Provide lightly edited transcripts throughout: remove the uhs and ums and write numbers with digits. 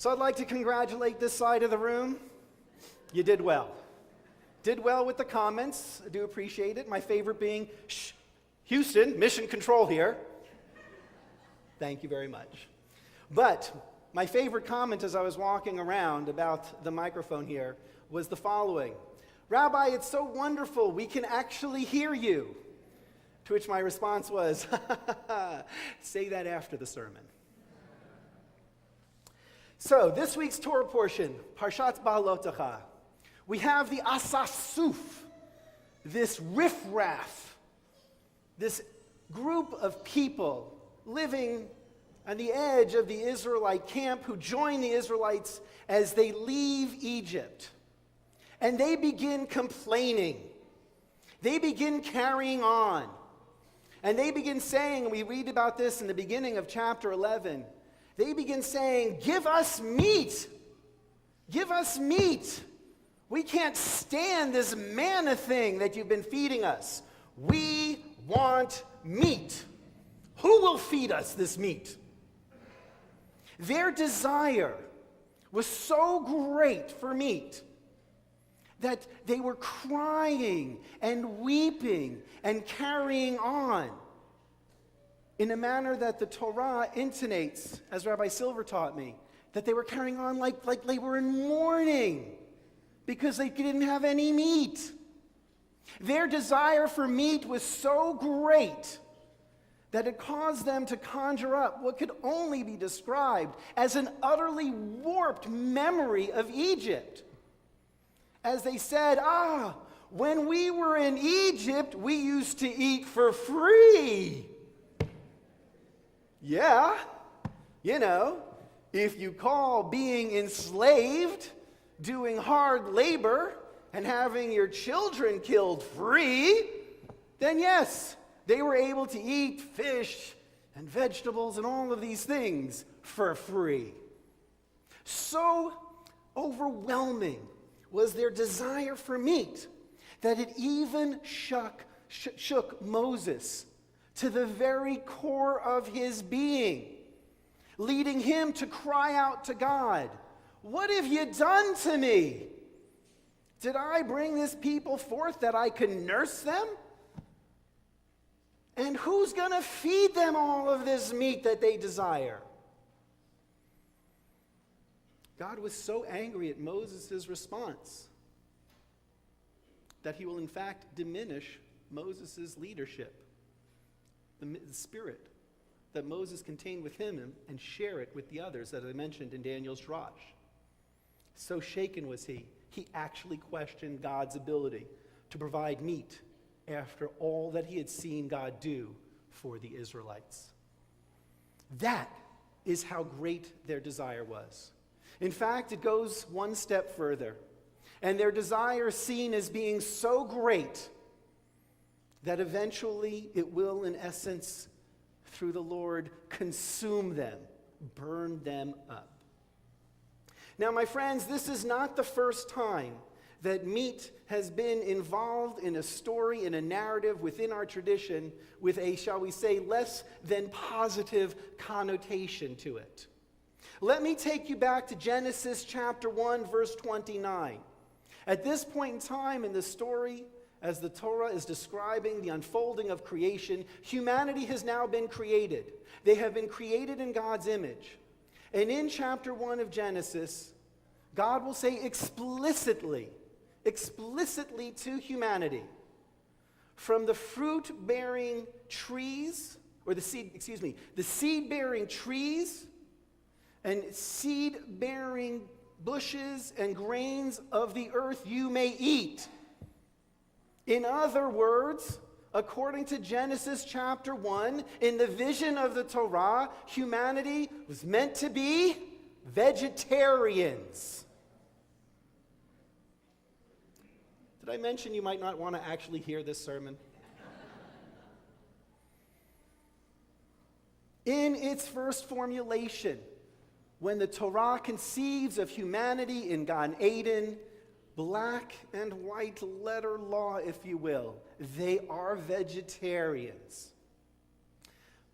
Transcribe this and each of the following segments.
So I'd like to congratulate this side of the room. You did well. Did well with the comments. I do appreciate it. My favorite being, shh, Houston, mission control here. Thank you very much. But my favorite comment as I was walking around about the microphone here was the following. Rabbi, it's so wonderful, we can actually hear you. To which my response was, say that after the sermon. So, this week's Torah portion, Parshat Ba'alotecha, we have the Asasuf, this riffraff, this group of people living on the edge of the Israelite camp who join the Israelites as they leave Egypt. And they begin complaining. They begin carrying on. And they begin saying, and we read about this in the beginning of chapter 11, they begin saying, give us meat. Give us meat. We can't stand this manna thing that you've been feeding us. We want meat. Who will feed us this meat? Their desire was so great for meat that they were crying and weeping and carrying on in a manner that the Torah intonates, as Rabbi Silver taught me, that they were carrying on like they were in mourning because they didn't have any meat. Their desire for meat was so great that it caused them to conjure up what could only be described as an utterly warped memory of Egypt. As they said, when we were in Egypt, we used to eat for free. Yeah, if you call being enslaved, doing hard labor, and having your children killed free, then yes, they were able to eat fish and vegetables and all of these things for free. So overwhelming was their desire for meat that it even shook Moses to the very core of his being, leading him to cry out to God, "What have you done to me? Did I bring this people forth that I could nurse them? And who's going to feed them all of this meat that they desire?" God was so angry at Moses' response that he will in fact diminish Moses' leadership, the spirit that Moses contained within him, and share it with the others that I mentioned in Daniel's Drash. So shaken was he actually questioned God's ability to provide meat after all that he had seen God do for the Israelites. That is how great their desire was. In fact, it goes one step further. And their desire is seen as being so great that eventually it will, in essence, through the Lord, consume them, burn them up. Now, my friends, this is not the first time that meat has been involved in a story, in a narrative within our tradition with a, shall we say, less than positive connotation to it. Let me take you back to Genesis chapter 1, verse 29. At this point in time in the story, as the Torah is describing the unfolding of creation, humanity has now been created. They have been created in God's image. And in chapter 1 of Genesis, God will say explicitly to humanity, from the fruit-bearing trees, or the seed-bearing trees and seed-bearing bushes and grains of the earth you may eat. In other words, according to Genesis chapter 1, in the vision of the Torah, humanity was meant to be vegetarians. Did I mention you might not want to actually hear this sermon? In its first formulation, when the Torah conceives of humanity in Gan Eden, black and white letter law, if you will, they are vegetarians.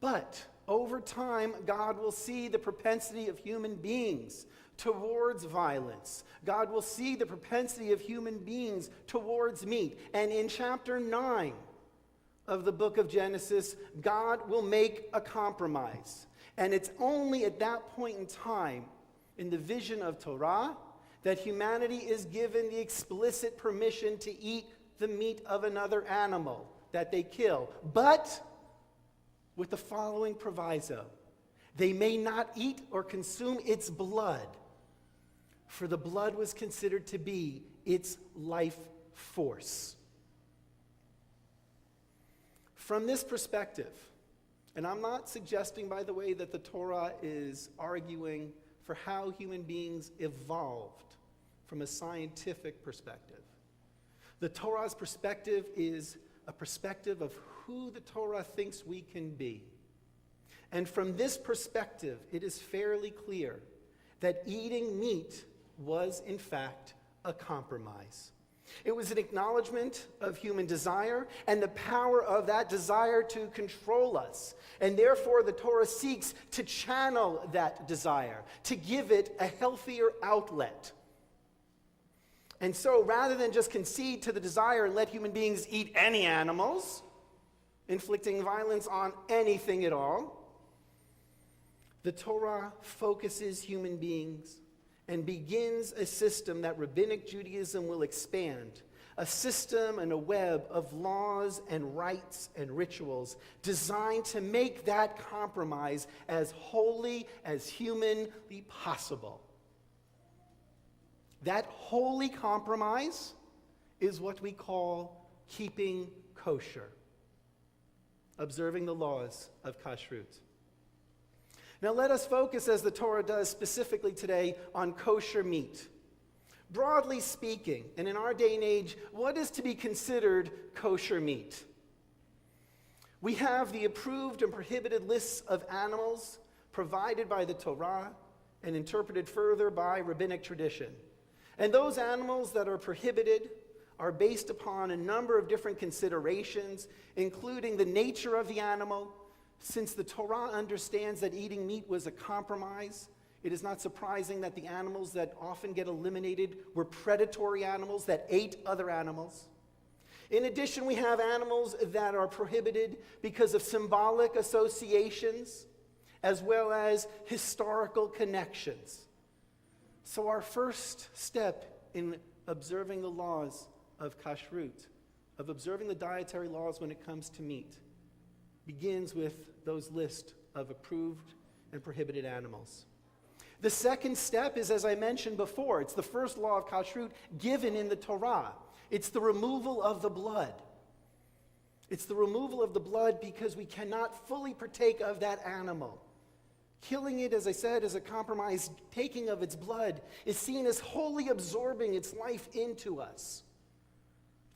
But over time, God will see the propensity of human beings towards violence. God will see the propensity of human beings towards meat. And in chapter 9 of the book of Genesis, God will make a compromise. And it's only at that point in time, in the vision of Torah, that humanity is given the explicit permission to eat the meat of another animal that they kill. But with the following proviso: they may not eat or consume its blood, for the blood was considered to be its life force. From this perspective, and I'm not suggesting, by the way, that the Torah is arguing for how human beings evolved from a scientific perspective. The Torah's perspective is a perspective of who the Torah thinks we can be. And from this perspective, it is fairly clear that eating meat was, in fact, a compromise. It was an acknowledgement of human desire and the power of that desire to control us. And therefore, the Torah seeks to channel that desire, to give it a healthier outlet. And so, rather than just concede to the desire and let human beings eat any animals, inflicting violence on anything at all, the Torah focuses human beings and begins a system that Rabbinic Judaism will expand, a system and a web of laws and rites and rituals designed to make that compromise as holy as humanly possible. That holy compromise is what we call keeping kosher, observing the laws of kashrut. Now let us focus, as the Torah does specifically today, on kosher meat. Broadly speaking, and in our day and age, what is to be considered kosher meat? We have the approved and prohibited lists of animals provided by the Torah and interpreted further by rabbinic tradition. And those animals that are prohibited are based upon a number of different considerations, including the nature of the animal. Since the Torah understands that eating meat was a compromise, it is not surprising that the animals that often get eliminated were predatory animals that ate other animals. In addition, we have animals that are prohibited because of symbolic associations as well as historical connections. So our first step in observing the laws of kashrut, of observing the dietary laws when it comes to meat, begins with those lists of approved and prohibited animals. The second step is, as I mentioned before, it's the first law of kashrut given in the Torah. It's the removal of the blood. It's the removal of the blood because we cannot fully partake of that animal. Killing it, as I said, as a compromise, taking of its blood, is seen as wholly absorbing its life into us.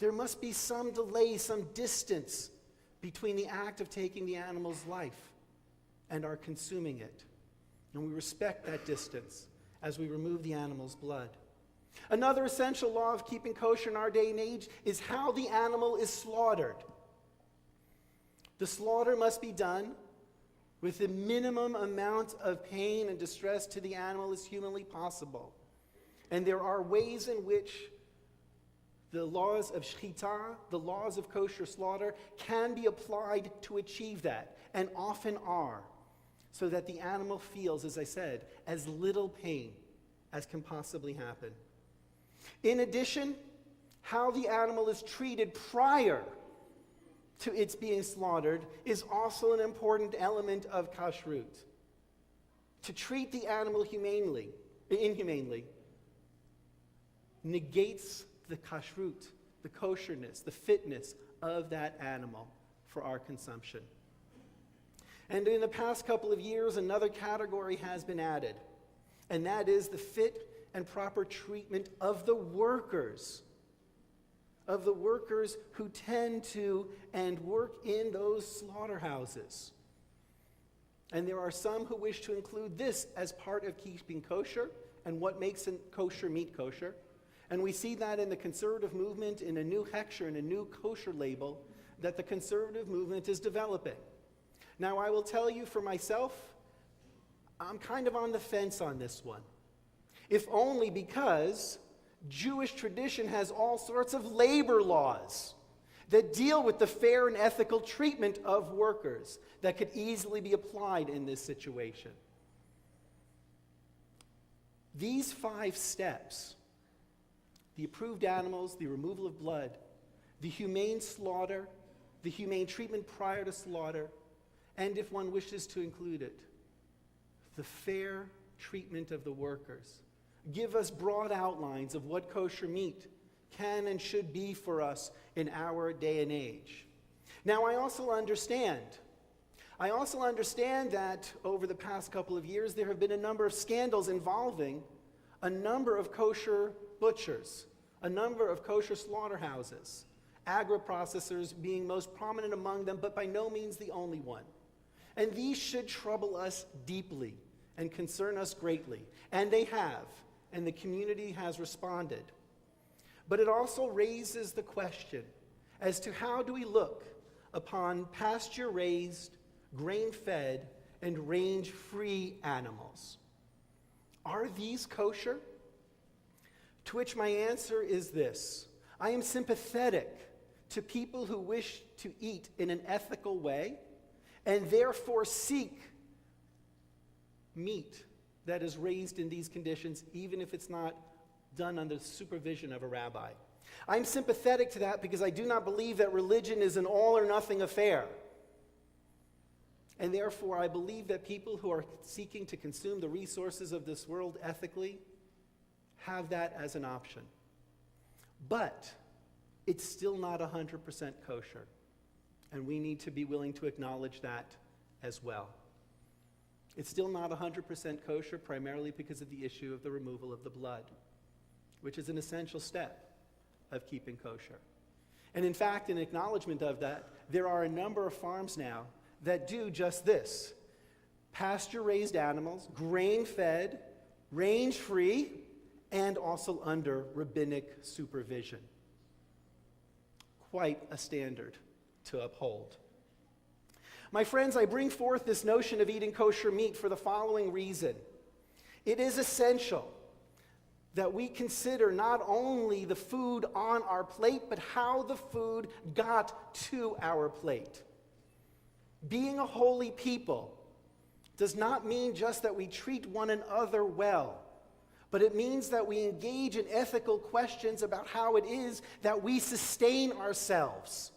There must be some delay, some distance between the act of taking the animal's life and our consuming it. And we respect that distance as we remove the animal's blood. Another essential law of keeping kosher in our day and age is how the animal is slaughtered. The slaughter must be done with the minimum amount of pain and distress to the animal as humanly possible. And there are ways in which the laws of shechita, the laws of kosher slaughter, can be applied to achieve that, and often are, so that the animal feels, as I said, as little pain as can possibly happen. In addition, how the animal is treated prior to its being slaughtered is also an important element of kashrut. To treat the animal inhumanely negates the kashrut, the kosherness, the fitness of that animal for our consumption. And in the past couple of years, another category has been added, and that is the fit and proper treatment of the workers who tend to and work in those slaughterhouses. And there are some who wish to include this as part of keeping kosher and what makes a kosher meat kosher. And we see that in the conservative movement, in a new hechsher, in a new kosher label that the conservative movement is developing. Now, I will tell you for myself, I'm kind of on the fence on this one. if only because Jewish tradition has all sorts of labor laws that deal with the fair and ethical treatment of workers that could easily be applied in this situation. These 5 steps, the approved animals, the removal of blood, the humane slaughter, the humane treatment prior to slaughter, and if one wishes to include it, the fair treatment of the workers, give us broad outlines of what kosher meat can and should be for us in our day and age. Now, I also understand that over the past couple of years, there have been a number of scandals involving a number of kosher butchers, a number of kosher slaughterhouses, agri-processors being most prominent among them, but by no means the only one. And these should trouble us deeply and concern us greatly. And they have, and the community has responded. But it also raises the question as to how do we look upon pasture-raised, grain-fed, and range-free animals? Are these kosher? To which my answer is this: I am sympathetic to people who wish to eat in an ethical way and therefore seek meat that is raised in these conditions, even if it's not done under the supervision of a rabbi. I'm sympathetic to that because I do not believe that religion is an all-or-nothing affair. And therefore, I believe that people who are seeking to consume the resources of this world ethically have that as an option. But it's still not 100% kosher, and we need to be willing to acknowledge that as well. It's still not 100% kosher, primarily because of the issue of the removal of the blood, which is an essential step of keeping kosher. And in fact, in acknowledgement of that, there are a number of farms now that do just this: pasture-raised animals, grain-fed, range-free, and also under rabbinic supervision. Quite a standard to uphold. My friends, I bring forth this notion of eating kosher meat for the following reason. It is essential that we consider not only the food on our plate, but how the food got to our plate. Being a holy people does not mean just that we treat one another well, but it means that we engage in ethical questions about how it is that we sustain ourselves.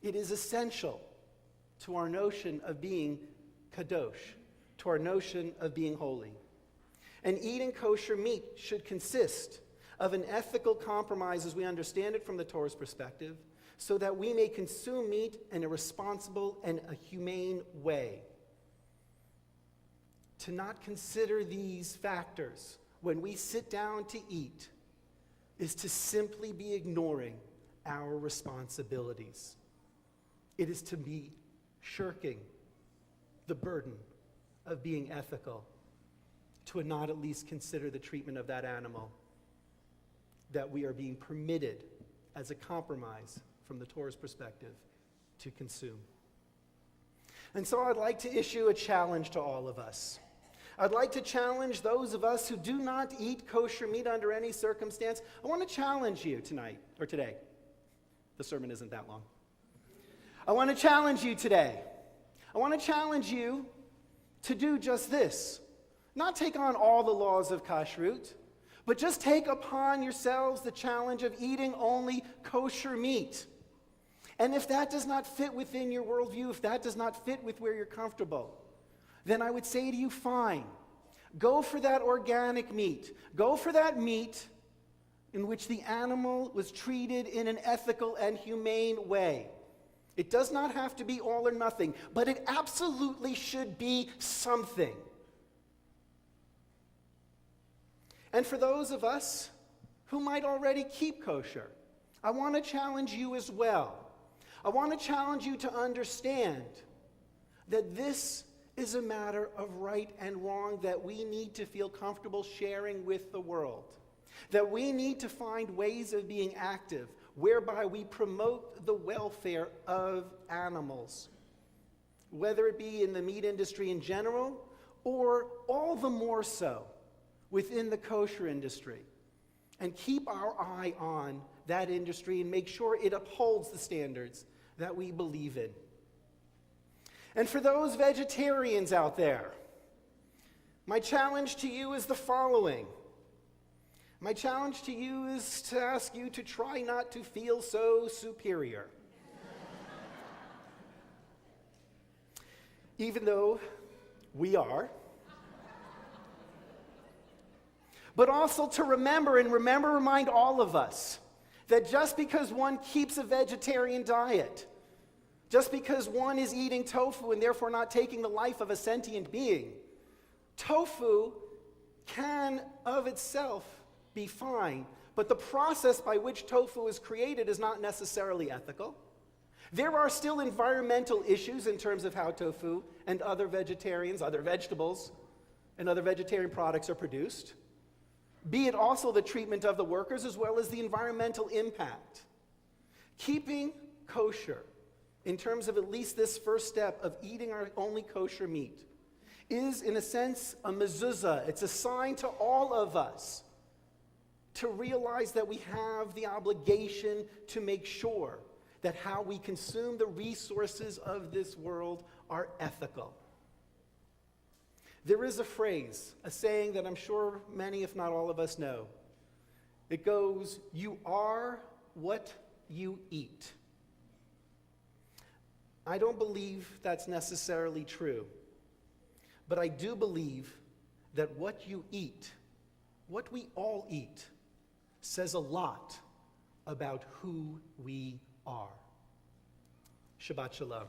It is essential to our notion of being kadosh, to our notion of being holy. And eating kosher meat should consist of an ethical compromise as we understand it from the Torah's perspective, so that we may consume meat in a responsible and a humane way. To not consider these factors when we sit down to eat is to simply be ignoring our responsibilities. It is to be shirking the burden of being ethical, to not at least consider the treatment of that animal that we are being permitted as a compromise from the Torah's perspective to consume. And so I'd like to issue a challenge to all of us. I'd like to challenge those of us who do not eat kosher meat under any circumstance. I want to challenge you tonight, or today. The sermon isn't that long. I want to challenge you today. I want to challenge you to do just this. Not take on all the laws of kashrut, but just take upon yourselves the challenge of eating only kosher meat. And if that does not fit within your worldview, if that does not fit with where you're comfortable, then I would say to you, fine. Go for that organic meat. Go for that meat in which the animal was treated in an ethical and humane way. It does not have to be all or nothing, but it absolutely should be something. And for those of us who might already keep kosher, I want to challenge you as well. I want to challenge you to understand that this is a matter of right and wrong that we need to feel comfortable sharing with the world. That we need to find ways of being active whereby we promote the welfare of animals, whether it be in the meat industry in general or all the more so within the kosher industry, and keep our eye on that industry and make sure it upholds the standards that we believe in. And for those vegetarians out there, my challenge to you is the following. My challenge to you is to ask you to try not to feel so superior. Even though we are. But also to remind all of us that just because one keeps a vegetarian diet, just because one is eating tofu and therefore not taking the life of a sentient being, tofu can of itself be fine, but the process by which tofu is created is not necessarily ethical. There are still environmental issues in terms of how tofu and other vegetables, and other vegetarian products are produced, be it also the treatment of the workers as well as the environmental impact. Keeping kosher, in terms of at least this first step of eating our only kosher meat, is in a sense a mezuzah. It's a sign to all of us to realize that we have the obligation to make sure that how we consume the resources of this world are ethical. There is a phrase, a saying that I'm sure many, if not all of us know. It goes, "You are what you eat." I don't believe that's necessarily true, but I do believe that what you eat, what we all eat, says a lot about who we are. Shabbat Shalom.